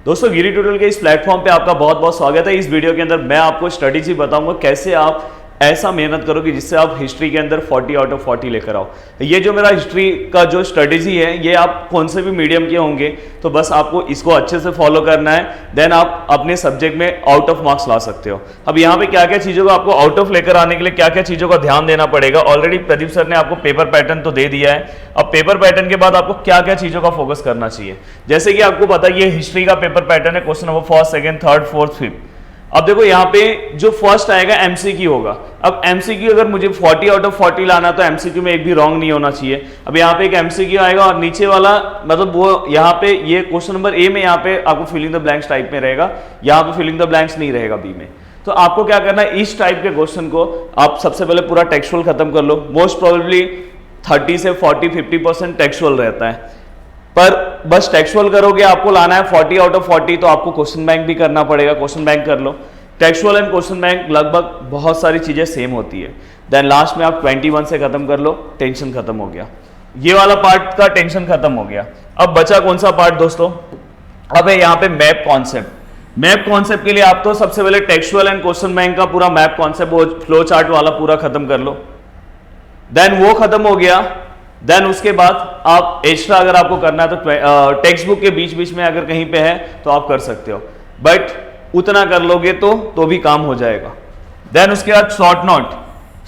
दोस्तों गिरी ट्यूटोरियल के इस प्लेटफॉर्म पे आपका बहुत बहुत स्वागत है। इस वीडियो के अंदर मैं आपको स्ट्रेटेजी बताऊंगा कैसे आप ऐसा मेहनत करो कि जिससे आप हिस्ट्री के अंदर 40 आउट ऑफ 40 लेकर आओ। ये जो मेरा हिस्ट्री का जो स्ट्रेटेजी है ये आप कौन से भी मीडियम के होंगे तो बस आपको इसको अच्छे से फॉलो करना है, देन आप अपने सब्जेक्ट में आउट ऑफ मार्क्स ला सकते हो। अब यहाँ पे क्या क्या चीज़ों को आपको आउट ऑफ लेकर आने के लिए क्या क्या चीज़ों का ध्यान देना पड़ेगा, ऑलरेडी प्रदीप सर ने आपको पेपर पैटर्न तो दे दिया है। अब पेपर पैटर्न के बाद आपको क्या क्या चीज़ों का फोकस करना चाहिए, जैसे कि आपको पता है ये हिस्ट्री का पेपर पैटर्न है, question number first, second, third, fourth, fifth. अब देखो यहाँ पे जो फर्स्ट आएगा एमसीक्यू होगा। अब एमसीक्यू अगर मुझे 40 आउट ऑफ 40 लाना तो एमसीक्यू में एक भी रॉन्ग नहीं होना चाहिए। अब यहाँ पे एक एमसीक्यू आएगा और नीचे वाला मतलब वो यहाँ पे ये क्वेश्चन नंबर ए में यहाँ पे आपको फिलिंग द ब्लैंक्स टाइप में रहेगा, यहाँ पे फिलिंग द ब्लैंक्स नहीं रहेगा बी में। तो आपको क्या करना है, इस टाइप के क्वेश्चन को आप सबसे पहले पूरा टेक्सचुअल खत्म कर लो। मोस्ट प्रोबेबली 30 से 40-50% टेक्सचुअल रहता है, पर बस टेक्सचुअल करोगे आपको लाना है 40 आउट ऑफ 40 तो आपको क्वेश्चन बैंक भी करना पड़ेगा। क्वेश्चन बैंक कर लो, टेक्सचुअल एंड क्वेश्चन बैंक लगभग बहुत सारी चीजें सेम होती है। देन लास्ट में आप 21 से खत्म कर लो, टेंशन खत्म हो गया, ये वाला पार्ट का टेंशन खत्म हो गया। अब बचा कौन सा पार्ट दोस्तों, अब है यहाँ पे मैप कॉन्सेप्ट। मैप कॉन्सेप्ट के लिए आप तो सबसे पहले टेक्सचुअल एंड क्वेश्चन बैंक का पूरा मैप कॉन्सेप्ट वो फ्लो चार्ट वाला पूरा खत्म कर लो। देन वो खत्म हो गया, देन उसके बाद आप एक्स्ट्रा अगर आपको करना है तो टेक्स्ट बुक के बीच बीच में अगर कहीं पे है तो आप कर सकते हो, बट उतना कर लोगे तो भी काम हो जाएगा। देन उसके बाद शॉर्ट नोट।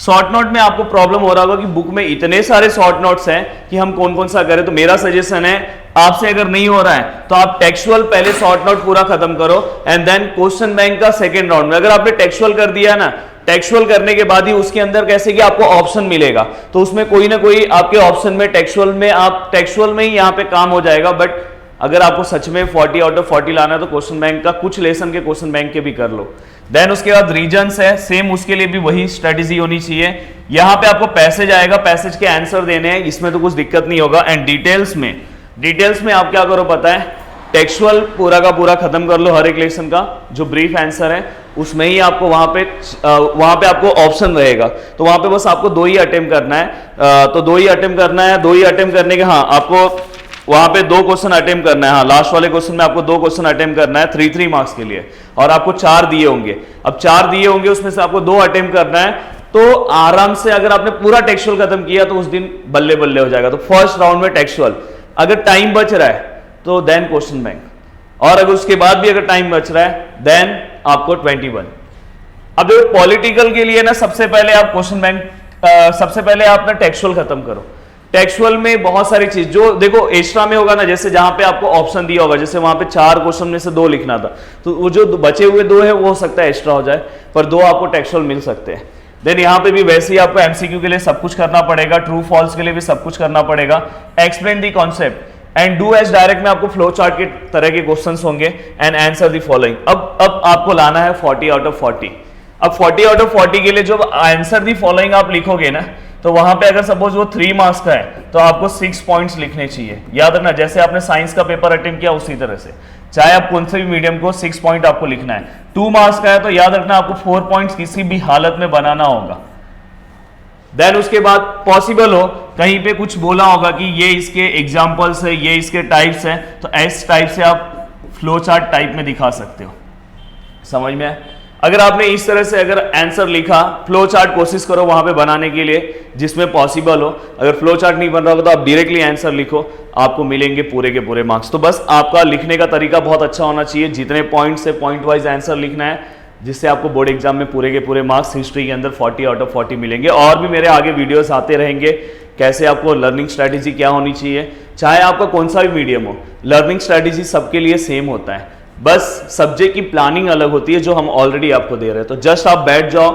शॉर्ट नोट में आपको प्रॉब्लम हो रहा होगा कि बुक में इतने सारे शॉर्ट नोट्स हैं कि हम कौन कौन सा करें। तो मेरा सजेशन है, आपसे अगर नहीं हो रहा है तो आप टेक्सचुअल पहले शॉर्ट नोट पूरा खत्म करो एंड देन क्वेश्चन बैंक का सेकंड राउंड में अगर आपने टेक्सचुअल कर दिया ना, टेक्सचुअल करने के बाद ही उसके अंदर कैसे कि आपको ऑप्शन मिलेगा तो उसमें कोई ना कोई आपके ऑप्शन में टेक्सचुअल में आप टेक्सचुअल में ही यहाँ पे काम हो जाएगा। बट अगर आपको सच में 40 आउट ऑफ 40 लाना है तो क्वेश्चन बैंक का कुछ लेसन के क्वेश्चन बैंक के भी कर लो। देन उसके बाद रीजन्स है, सेम उसके लिए भी वही स्ट्रेटेजी होनी चाहिए। यहाँ पे आपको पैसेज आएगा, पैसेज के आंसर देने हैं, इसमें तो कुछ दिक्कत नहीं होगा। एंड डिटेल्स में आप क्या करो पता है, टेक्सचुअल पूरा का पूरा खत्म कर लो, हर एक लेसन का जो ब्रीफ आंसर है उसमें ही आपको वहां पे आपको ऑप्शन रहेगा तो वहां पे बस आपको 2 ही अटेम्प्ट करना है। तो 2 ही अटेम्प्ट करना है, 2 ही अटेम्प्ट करने के हाँ आपको वहां पे 2 क्वेश्चन अटेम्प्ट करना है। हाँ लास्ट वाले क्वेश्चन में आपको 2 क्वेश्चन अटेम्प्ट करना है 3 मार्क्स के लिए, और आपको 4 दिए होंगे। अब 4 दिए होंगे उसमें से आपको 2 अटेम्प्ट करना है, तो आराम से अगर आपने पूरा टेक्सचुअल खत्म किया तो उस दिन बल्ले बल्ले हो जाएगा। तो फर्स्ट राउंड में टेक्सचुअल, अगर टाइम बच रहा है तो देन क्वेश्चन बैंक, और अगर उसके बाद भी अगर टाइम बच रहा है देन आपको 21। अब देखो पॉलिटिकल के लिए ना सबसे पहले आप क्वेश्चन बैंक सबसे पहले आप ना टेक्सचुअल खत्म करो। टेक्सचुअल में बहुत सारी चीज जो देखो एक्स्ट्रा में होगा ना, जैसे जहां पे आपको ऑप्शन दिया होगा, जैसे वहां पे 4 क्वेश्चन में से 2 लिखना था तो वो जो बचे हुए 2 है वो हो सकता है एक्स्ट्रा हो जाए, पर 2 आपको टेक्सचुअल मिल सकते हैं। देन यहाँ पे भी वैसे ही आपको एमसीक्यू के लिए सब कुछ करना पड़ेगा, ट्रू फॉल्स के लिए भी सब कुछ करना पड़ेगा। Explain the concept and do as direct में आपको फ्लो चार्ट के तरह के क्वेश्चंस होंगे एंड आंसर दी फॉलोइंग। अब आपको लाना है 40 आउट ऑफ 40। अब 40 आउट ऑफ 40 के लिए जो आंसर दी फॉलोइंग आप लिखोगे ना, तो वहां पे अगर सपोज वो 3 मार्क्स का है तो आपको 6 पॉइंट्स लिखने चाहिए। याद रखना, जैसे आपने साइंस का पेपर अटेम्प्ट किया उसी तरह से, चाहे आप कौन से भी मीडियम को 6 पॉइंट आपको लिखना है। 2 मार्क्स का है तो याद रखना आपको 4 पॉइंट्स किसी भी हालत में बनाना होगा। देन उसके बाद पॉसिबल हो कहीं पे कुछ बोला होगा कि ये इसके एग्जाम्पल्स है, ये इसके टाइप्स हैं, तो इस टाइप से आप फ्लो चार्ट टाइप में दिखा सकते हो। समझ में आया? अगर आपने इस तरह से अगर आंसर लिखा, फ्लो चार्ट कोशिश करो वहां पे बनाने के लिए जिसमें पॉसिबल हो। अगर फ्लो चार्ट नहीं बन रहा होगा तो आप डायरेक्टली आंसर लिखो, आपको मिलेंगे पूरे के पूरे मार्क्स। तो बस आपका लिखने का तरीका बहुत अच्छा होना चाहिए, जितने पॉइंट से पॉइंट वाइज आंसर लिखना है, जिससे आपको बोर्ड एग्जाम में पूरे के पूरे मार्क्स हिस्ट्री के अंदर 40 आउट ऑफ 40 मिलेंगे। और भी मेरे आगे वीडियोस आते रहेंगे, कैसे आपको लर्निंग स्ट्रैटेजी क्या होनी चाहिए, चाहे आपका कौन सा भी मीडियम हो, लर्निंग स्ट्रैटेजी सबके लिए सेम होता है, बस सब्जेक्ट की प्लानिंग अलग होती है जो हम ऑलरेडी आपको दे रहे हैं। तो जस्ट आप बैठ जाओ,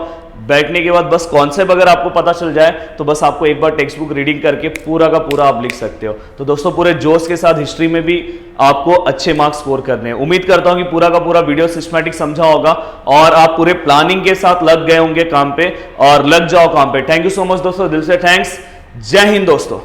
बैठने के बाद बस कॉन्सेप्ट अगर आपको पता चल जाए तो बस आपको एक बार टेक्स्ट बुक रीडिंग करके पूरा का पूरा आप लिख सकते हो। तो दोस्तों पूरे जोश के साथ हिस्ट्री में भी आपको अच्छे मार्क्स स्कोर करने हैं। उम्मीद करता हूं कि पूरा का पूरा वीडियो सिस्टमैटिक समझा होगा और आप पूरे प्लानिंग के साथ लग गए होंगे काम पे, और लग जाओ काम पे। थैंक यू सो मच दोस्तों, दिल से थैंक्स। जय हिंद दोस्तों।